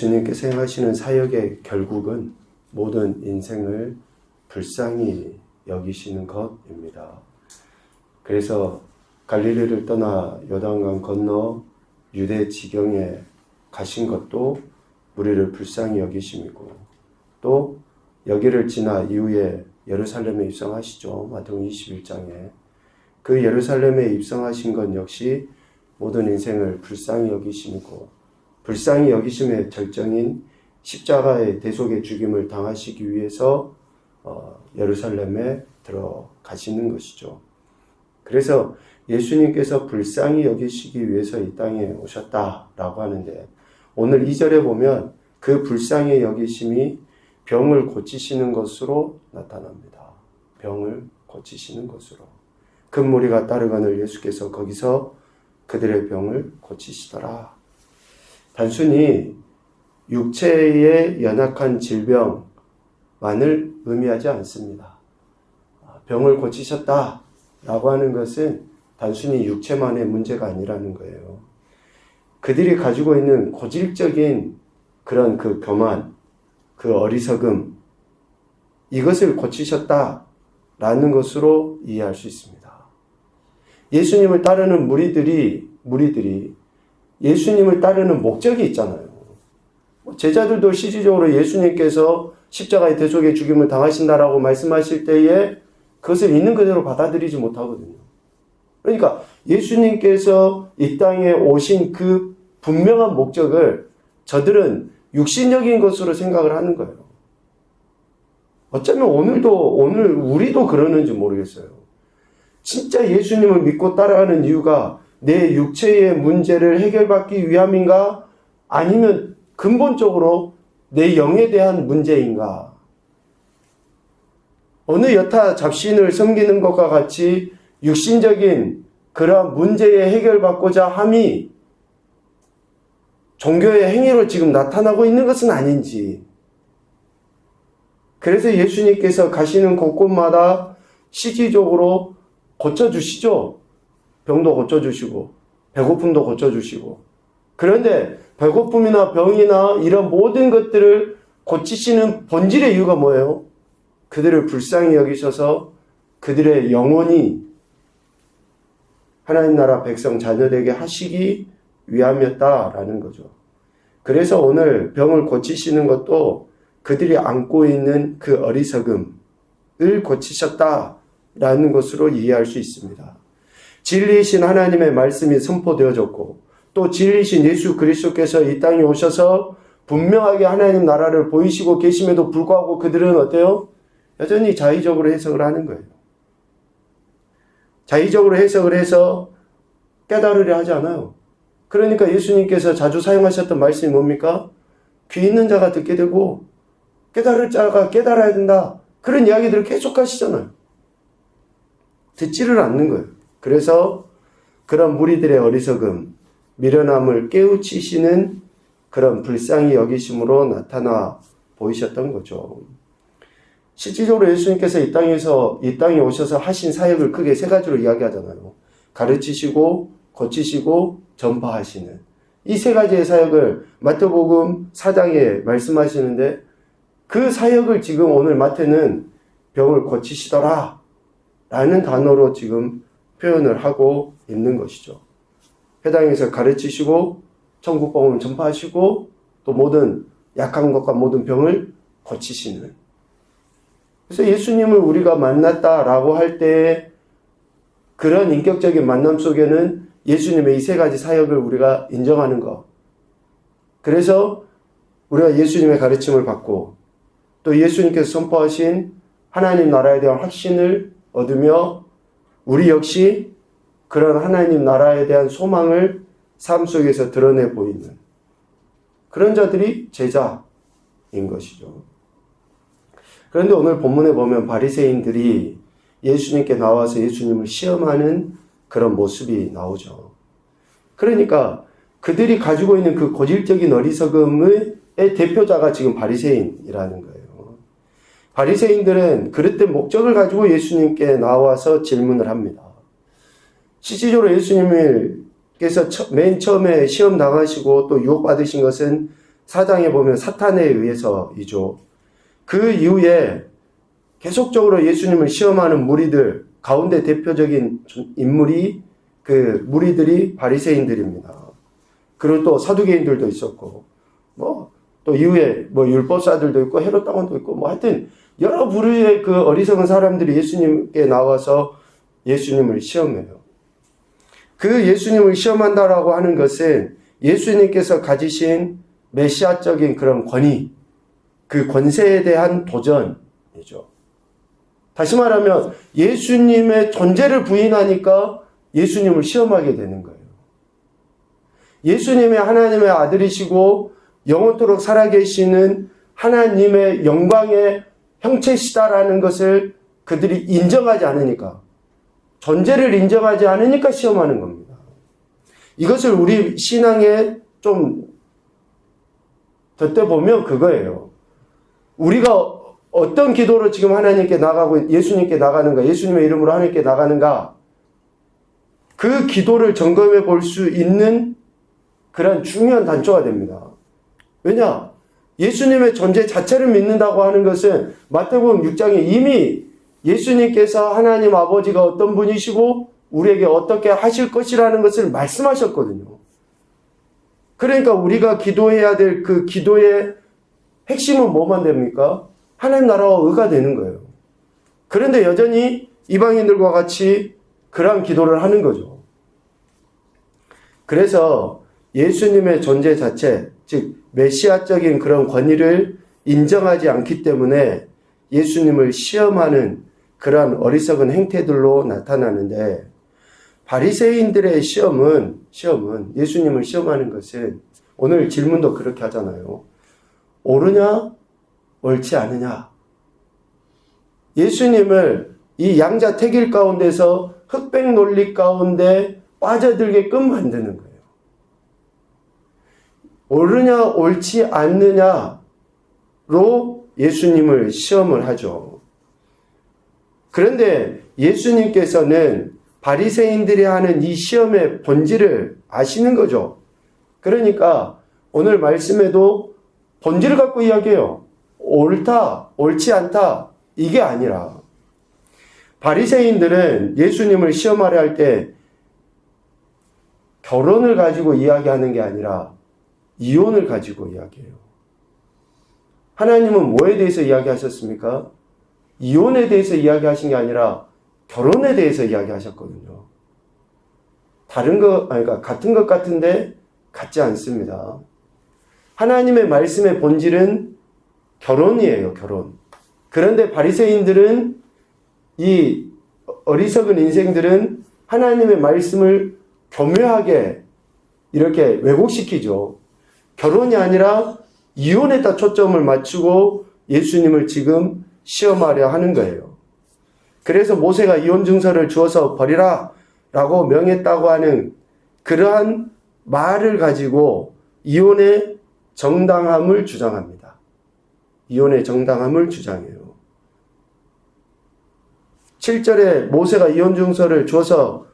예수님께서 행하시는 사역의 결국은 모든 인생을 불쌍히 여기시는 것입니다. 그래서 갈릴리를 떠나 요단강 건너 유대 지경에 가신 것도 우리를 불쌍히 여기심이고, 또 여기를 지나 이후에 예루살렘에 입성하시죠. 마태복음 21장에. 그 예루살렘에 입성하신 것 역시 모든 인생을 불쌍히 여기심이고, 불쌍히 여기심의 절정인 십자가의 대속의 죽임을 당하시기 위해서 예루살렘에 들어가시는 것이죠. 그래서 예수님께서 불쌍히 여기시기 위해서 이 땅에 오셨다라고 하는데, 오늘 2절에 보면 그 불쌍히 여기심이 병을 고치시는 것으로 나타납니다. 병을 고치시는 것으로. 큰 무리가 따르거늘 예수께서 거기서 그들의 병을 고치시더라. 단순히 육체의 연약한 질병만을 의미하지 않습니다. 병을 고치셨다라고 하는 것은 단순히 육체만의 문제가 아니라는 거예요. 그들이 가지고 있는 고질적인 그런 그 교만, 그 어리석음, 이것을 고치셨다라는 것으로 이해할 수 있습니다. 예수님을 따르는 무리들이 예수님을 따르는 목적이 있잖아요. 제자들도 실질적으로 예수님께서 십자가의 대속의 죽임을 당하신다라고 말씀하실 때에 그것을 있는 그대로 받아들이지 못하거든요. 그러니까 예수님께서 이 땅에 오신 그 분명한 목적을 저들은 육신적인 것으로 생각을 하는 거예요. 어쩌면 오늘 우리도 그러는지 모르겠어요. 진짜 예수님을 믿고 따라가는 이유가 내 육체의 문제를 해결받기 위함인가? 아니면 근본적으로 내 영에 대한 문제인가? 어느 여타 잡신을 섬기는 것과 같이 육신적인 그러한 문제에 해결받고자 함이 종교의 행위로 지금 나타나고 있는 것은 아닌지. 그래서 예수님께서 가시는 곳곳마다 실질적으로 고쳐주시죠. 병도 고쳐주시고 배고픔도 고쳐주시고. 그런데 배고픔이나 병이나 이런 모든 것들을 고치시는 본질의 이유가 뭐예요? 그들을 불쌍히 여기셔서 그들의 영혼이 하나님 나라 백성 자녀되게 하시기 위함이었다라는 거죠. 그래서 오늘 병을 고치시는 것도 그들이 안고 있는 그 어리석음을 고치셨다라는 것으로 이해할 수 있습니다. 진리이신 하나님의 말씀이 선포되어졌고, 또 진리이신 예수 그리스도께서 이 땅에 오셔서 분명하게 하나님 나라를 보이시고 계심에도 불구하고 그들은 어때요? 여전히 자의적으로 해석을 하는 거예요. 자의적으로 해석을 해서 깨달으려 하지 않아요. 그러니까 예수님께서 자주 사용하셨던 말씀이 뭡니까? 귀 있는 자가 듣게 되고 깨달을 자가 깨달아야 된다. 그런 이야기들을 계속 하시잖아요. 듣지를 않는 거예요. 그래서 그런 무리들의 어리석음, 미련함을 깨우치시는 그런 불쌍히 여기심으로 나타나 보이셨던 거죠. 실질적으로 예수님께서 이 땅에 오셔서 하신 사역을 크게 세 가지로 이야기하잖아요. 가르치시고, 고치시고, 전파하시는. 이 세 가지의 사역을 마태복음 4장에 말씀하시는데, 그 사역을 지금 오늘 마태는 병을 고치시더라 라는 단어로 지금 표현을 하고 있는 것이죠. 회당에서 가르치시고, 천국복음을 전파하시고, 또 모든 약한 것과 모든 병을 고치시는. 그래서 예수님을 우리가 만났다라고 할 때 그런 인격적인 만남 속에는 예수님의 이 세 가지 사역을 우리가 인정하는 것. 그래서 우리가 예수님의 가르침을 받고 또 예수님께서 선포하신 하나님 나라에 대한 확신을 얻으며 우리 역시 그런 하나님 나라에 대한 소망을 삶 속에서 드러내 보이는 그런 자들이 제자인 것이죠. 그런데 오늘 본문에 보면 바리새인들이 예수님께 나와서 예수님을 시험하는 그런 모습이 나오죠. 그러니까 그들이 가지고 있는 그 고질적인 어리석음의 대표자가 지금 바리새인이라는 거예요. 바리새인들은 그릇된 목적을 가지고 예수님께 나와서 질문을 합니다. 실질적으로 예수님께서 맨 처음에 시험 당하시고 또 유혹받으신 것은 4장에 보면 사탄에 의해서이죠. 그 이후에 계속적으로 예수님을 시험하는 무리들 가운데 대표적인 인물이 그 무리들이 바리새인들입니다. 그리고 또 사두개인들도 있었고, 또 이후에 율법사들도 있고 헤롯 당원도 있고 하여튼 여러 부류의 그 어리석은 사람들이 예수님께 나와서 예수님을 시험해요. 그 예수님을 시험한다라고 하는 것은 예수님께서 가지신 메시아적인 그런 권위, 그 권세에 대한 도전이죠. 다시 말하면 예수님의 존재를 부인하니까 예수님을 시험하게 되는 거예요. 예수님의 하나님의 아들이시고 영원토록 살아계시는 하나님의 영광의 형체시다라는 것을 그들이 인정하지 않으니까, 존재를 인정하지 않으니까 시험하는 겁니다. 이것을 우리 신앙에 좀 덧대보면 그거예요. 우리가 어떤 기도로 지금 하나님께 나가고 예수님께 나가는가, 예수님의 이름으로 하나님께 나가는가, 그 기도를 점검해 볼 수 있는 그런 중요한 단초가 됩니다. 왜냐? 예수님의 존재 자체를 믿는다고 하는 것은 마태복음 6장에 이미 예수님께서 하나님 아버지가 어떤 분이시고 우리에게 어떻게 하실 것이라는 것을 말씀하셨거든요. 그러니까 우리가 기도해야 될 그 기도의 핵심은 뭐만 됩니까? 하나님 나라와 의가 되는 거예요. 그런데 여전히 이방인들과 같이 그러한 기도를 하는 거죠. 그래서 예수님의 존재 자체, 즉 메시아적인 그런 권위를 인정하지 않기 때문에 예수님을 시험하는 그러한 어리석은 행태들로 나타나는데, 바리새인들의 시험은 예수님을 시험하는 것은 오늘 질문도 그렇게 하잖아요. 옳으냐 옳지 않으냐. 예수님을 이 양자택일 가운데서 흑백 논리 가운데 빠져들게끔 만드는 거예요. 옳으냐 옳지 않느냐로 예수님을 시험을 하죠. 그런데 예수님께서는 바리새인들이 하는 이 시험의 본질을 아시는 거죠. 그러니까 오늘 말씀에도 본질을 갖고 이야기해요. 옳다, 옳지 않다, 이게 아니라, 바리새인들은 예수님을 시험하려 할 때 결혼을 가지고 이야기하는 게 아니라 이혼을 가지고 이야기해요. 하나님은 뭐에 대해서 이야기하셨습니까? 이혼에 대해서 이야기하신 게 아니라 결혼에 대해서 이야기하셨거든요. 그러니까 같은 것 같은데 같지 않습니다. 하나님의 말씀의 본질은 결혼이에요, 결혼. 그런데 바리새인들은, 이 어리석은 인생들은 하나님의 말씀을 교묘하게 이렇게 왜곡시키죠. 결혼이 아니라 이혼에다 초점을 맞추고 예수님을 지금 시험하려 하는 거예요. 그래서 모세가 이혼 증서를 주어서 버리라 라고 명했다고 하는 그러한 말을 가지고 이혼의 정당함을 주장합니다. 이혼의 정당함을 주장해요. 7절에 모세가 이혼 증서를 주어서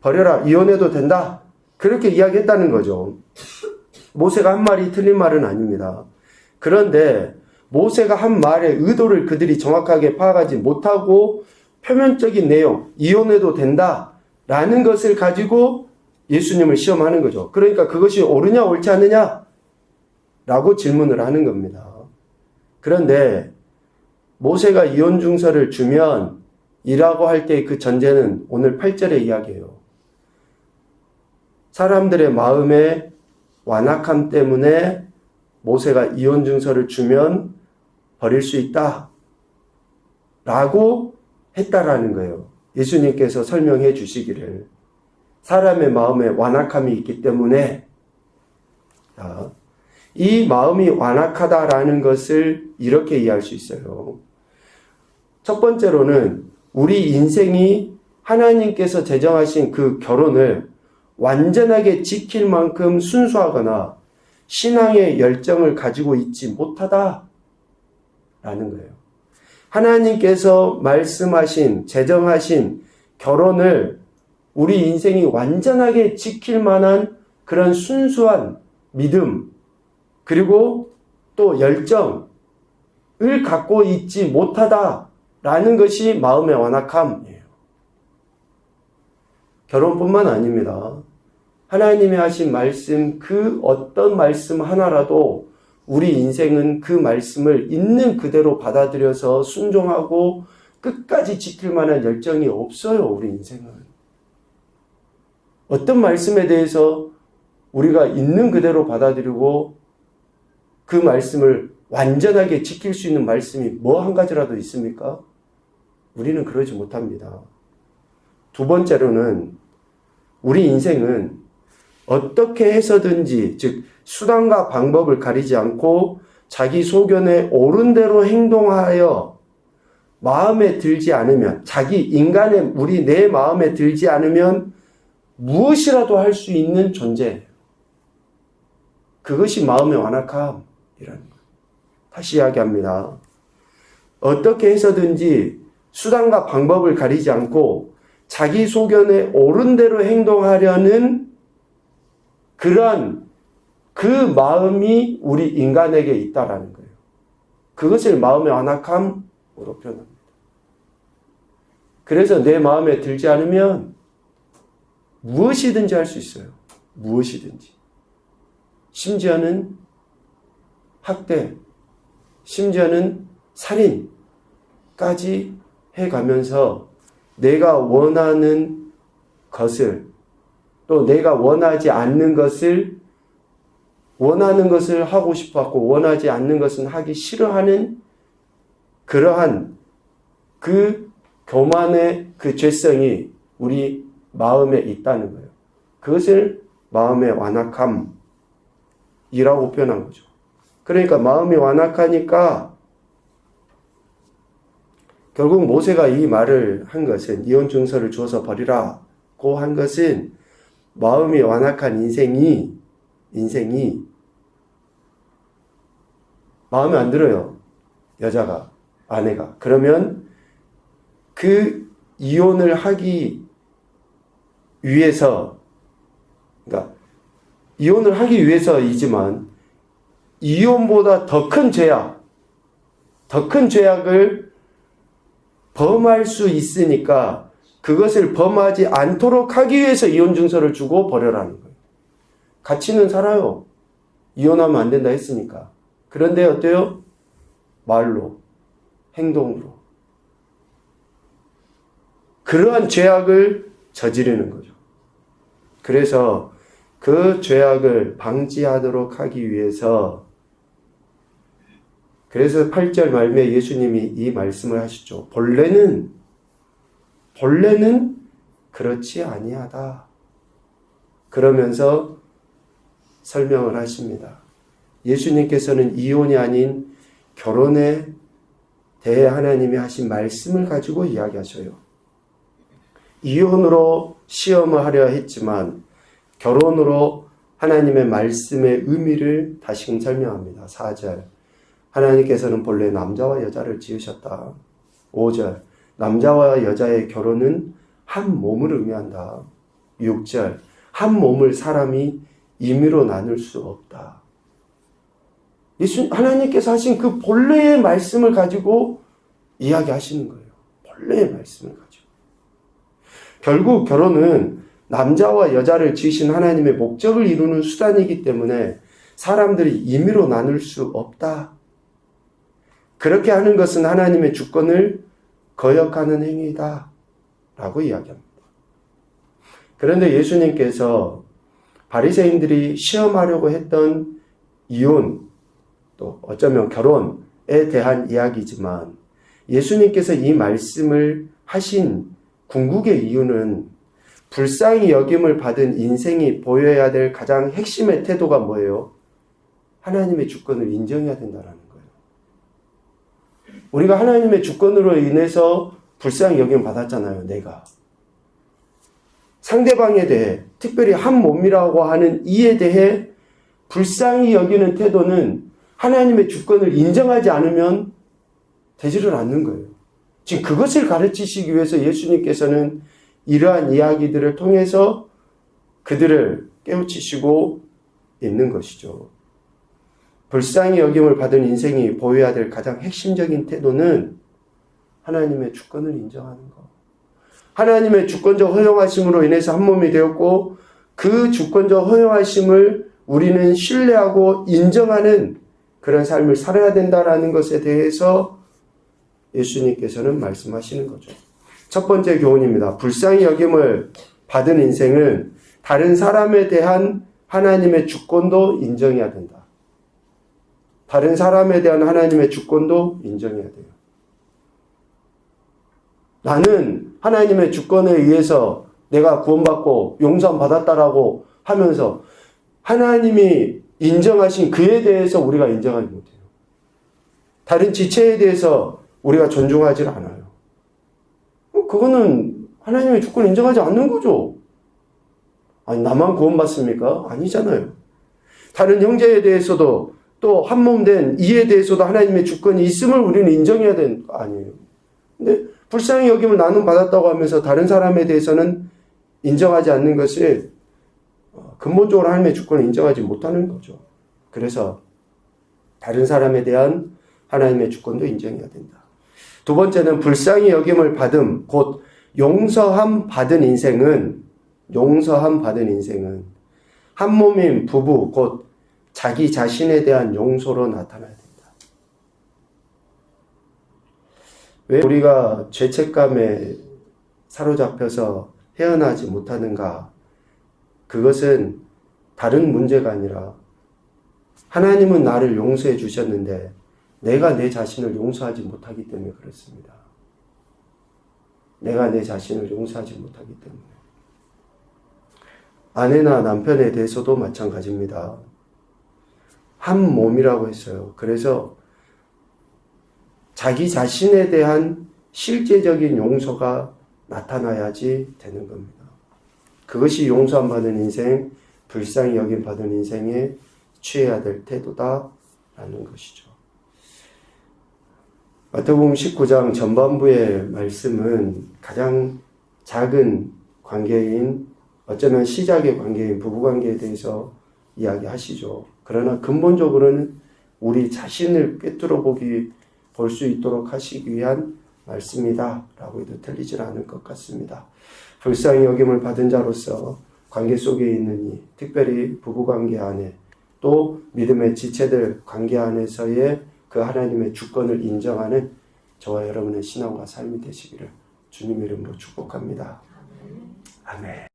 버려라, 이혼해도 된다, 그렇게 이야기했다는 거죠. 모세가 한 말이 틀린 말은 아닙니다. 그런데 모세가 한 말의 의도를 그들이 정확하게 파악하지 못하고 표면적인 내용, 이혼해도 된다라는 것을 가지고 예수님을 시험하는 거죠. 그러니까 그것이 옳으냐 옳지 않느냐 라고 질문을 하는 겁니다. 그런데 모세가 이혼 증서를 주면 이라고 할 때 그 전제는 오늘 8절의 이야기예요. 사람들의 마음의 완악함 때문에 모세가 이혼 증서를 주면 버릴 수 있다 라고 했다라는 거예요. 예수님께서 설명해 주시기를, 사람의 마음에 완악함이 있기 때문에, 이 마음이 완악하다라는 것을 이렇게 이해할 수 있어요. 첫 번째로는 우리 인생이 하나님께서 제정하신 그 결혼을 완전하게 지킬 만큼 순수하거나 신앙의 열정을 가지고 있지 못하다라는 거예요. 하나님께서 말씀하신, 제정하신 결혼을 우리 인생이 완전하게 지킬 만한 그런 순수한 믿음, 그리고 또 열정을 갖고 있지 못하다라는 것이 마음의 완악함이에요. 결혼뿐만 아닙니다. 하나님이 하신 말씀, 그 어떤 말씀 하나라도 우리 인생은 그 말씀을 있는 그대로 받아들여서 순종하고 끝까지 지킬 만한 열정이 없어요, 우리 인생은. 어떤 말씀에 대해서 우리가 있는 그대로 받아들이고 그 말씀을 완전하게 지킬 수 있는 말씀이 뭐 한 가지라도 있습니까? 우리는 그러지 못합니다. 두 번째로는 우리 인생은 어떻게 해서든지, 즉 수단과 방법을 가리지 않고 자기 소견에 옳은 대로 행동하여 마음에 들지 않으면, 자기 인간의 내 마음에 들지 않으면 무엇이라도 할 수 있는 존재예요. 그것이 마음의 완악함이라는 거예요. 다시 이야기합니다. 어떻게 해서든지 수단과 방법을 가리지 않고 자기 소견에 옳은 대로 행동하려는 그런 그 마음이 우리 인간에게 있다라는 거예요. 그것을 마음의 완악함으로 표현합니다. 그래서 내 마음에 들지 않으면 무엇이든지 할 수 있어요. 무엇이든지. 심지어는 학대, 심지어는 살인까지 해가면서 내가 원하는 것을, 또 내가 원하지 않는 것을, 원하는 것을 하고 싶었고 원하지 않는 것은 하기 싫어하는 그러한 그 교만의 그 죄성이 우리 마음에 있다는 거예요. 그것을 마음의 완악함이라고 표현한 거죠. 그러니까 마음이 완악하니까 결국 모세가 이 말을 한 것은, 이혼 증서를 주어서 버리라고 한 것은, 마음이 완악한 인생이 마음에 안 들어요. 여자가, 아내가. 그러면 그 이혼을 하기 위해서, 그러니까 이혼을 하기 위해서이지만 이혼보다 더 큰 죄악을 범할 수 있으니까 그것을 범하지 않도록 하기 위해서 이혼 증서를 주고 버려라는 거예요. 같이는 살아요. 이혼하면 안 된다 했으니까. 그런데 어때요? 말로, 행동으로. 그러한 죄악을 저지르는 거죠. 그래서 그 죄악을 방지하도록 하기 위해서, 그래서 8절 말미에 예수님이 이 말씀을 하시죠. 본래는 그렇지 아니하다. 그러면서 설명을 하십니다. 예수님께서는 이혼이 아닌 결혼에 대해 하나님이 하신 말씀을 가지고 이야기하셔요. 이혼으로 시험을 하려 했지만 결혼으로 하나님의 말씀의 의미를 다시금 설명합니다. 4절, 하나님께서는 본래 남자와 여자를 지으셨다. 5절, 남자와 여자의 결혼은 한 몸을 의미한다. 6절, 한 몸을 사람이 임의로 나눌 수 없다. 하나님께서 하신 그 본래의 말씀을 가지고 이야기하시는 거예요. 본래의 말씀을 가지고. 결국 결혼은 남자와 여자를 지으신 하나님의 목적을 이루는 수단이기 때문에 사람들이 임의로 나눌 수 없다. 그렇게 하는 것은 하나님의 주권을 거역하는 행위다 라고 이야기합니다. 그런데 예수님께서 바리새인들이 시험하려고 했던 이혼, 또 어쩌면 결혼에 대한 이야기지만 예수님께서 이 말씀을 하신 궁극의 이유는 불쌍히 여김을 받은 인생이 보여야 될 가장 핵심의 태도가 뭐예요? 하나님의 주권을 인정해야 된다는 거예요. 우리가 하나님의 주권으로 인해서 불쌍히 여김을 받았잖아요, 내가. 상대방에 대해, 특별히 한 몸이라고 하는 이에 대해 불쌍히 여기는 태도는 하나님의 주권을 인정하지 않으면 되지를 않는 거예요. 지금 그것을 가르치시기 위해서 예수님께서는 이러한 이야기들을 통해서 그들을 깨우치시고 있는 것이죠. 불쌍히 여김을 받은 인생이 보여야 될 가장 핵심적인 태도는 하나님의 주권을 인정하는 것. 하나님의 주권적 허용하심으로 인해서 한 몸이 되었고 그 주권적 허용하심을 우리는 신뢰하고 인정하는 그런 삶을 살아야 된다라는 것에 대해서 예수님께서는 말씀하시는 거죠. 첫 번째 교훈입니다. 불쌍히 여김을 받은 인생은 다른 사람에 대한 하나님의 주권도 인정해야 된다. 다른 사람에 대한 하나님의 주권도 인정해야 돼요. 나는 하나님의 주권에 의해서 내가 구원받고 용서함 받았다라고 하면서 하나님이 인정하신 그에 대해서 우리가 인정하지 못해요. 다른 지체에 대해서 우리가 존중하지 않아요. 그거는 하나님의 주권을 인정하지 않는 거죠. 아니, 나만 구원받습니까? 아니잖아요. 다른 형제에 대해서도 또 한 몸 된 이에 대해서도 하나님의 주권이 있음을 우리는 인정해야 되는 거 아니에요. 근데 불쌍히 여김을 나는 받았다고 하면서 다른 사람에 대해서는 인정하지 않는 것이 근본적으로 하나님의 주권을 인정하지 못하는 거죠. 그래서 다른 사람에 대한 하나님의 주권도 인정해야 된다. 두 번째는 불쌍히 여김을 받음, 곧 용서함 받은 인생은 한 몸인 부부, 곧 자기 자신에 대한 용서로 나타나야 된다. 왜 우리가 죄책감에 사로잡혀서 헤어나지 못하는가? 그것은 다른 문제가 아니라 하나님은 나를 용서해 주셨는데 내가 내 자신을 용서하지 못하기 때문에 그렇습니다. 내가 내 자신을 용서하지 못하기 때문에. 아내나 남편에 대해서도 마찬가지입니다. 한 몸이라고 했어요. 그래서 자기 자신에 대한 실제적인 용서가 나타나야지 되는 겁니다. 그것이 용서함 받은 인생, 불쌍히 여김 받은 인생에 취해야 될 태도다라는 것이죠. 마태복음 19장 전반부의 말씀은 가장 작은 관계인, 어쩌면 시작의 관계인 부부관계에 대해서 이야기하시죠. 그러나 근본적으로는 우리 자신을 꿰뚫어 볼 수 있도록 하시기 위한 말씀이다 라고 해도 틀리질 않을 것 같습니다. 불쌍히 여김을 받은 자로서 관계 속에 있는 이, 특별히 부부관계 안에 또 믿음의 지체들 관계 안에서의 그 하나님의 주권을 인정하는 저와 여러분의 신앙과 삶이 되시기를 주님 이름으로 축복합니다. 아멘.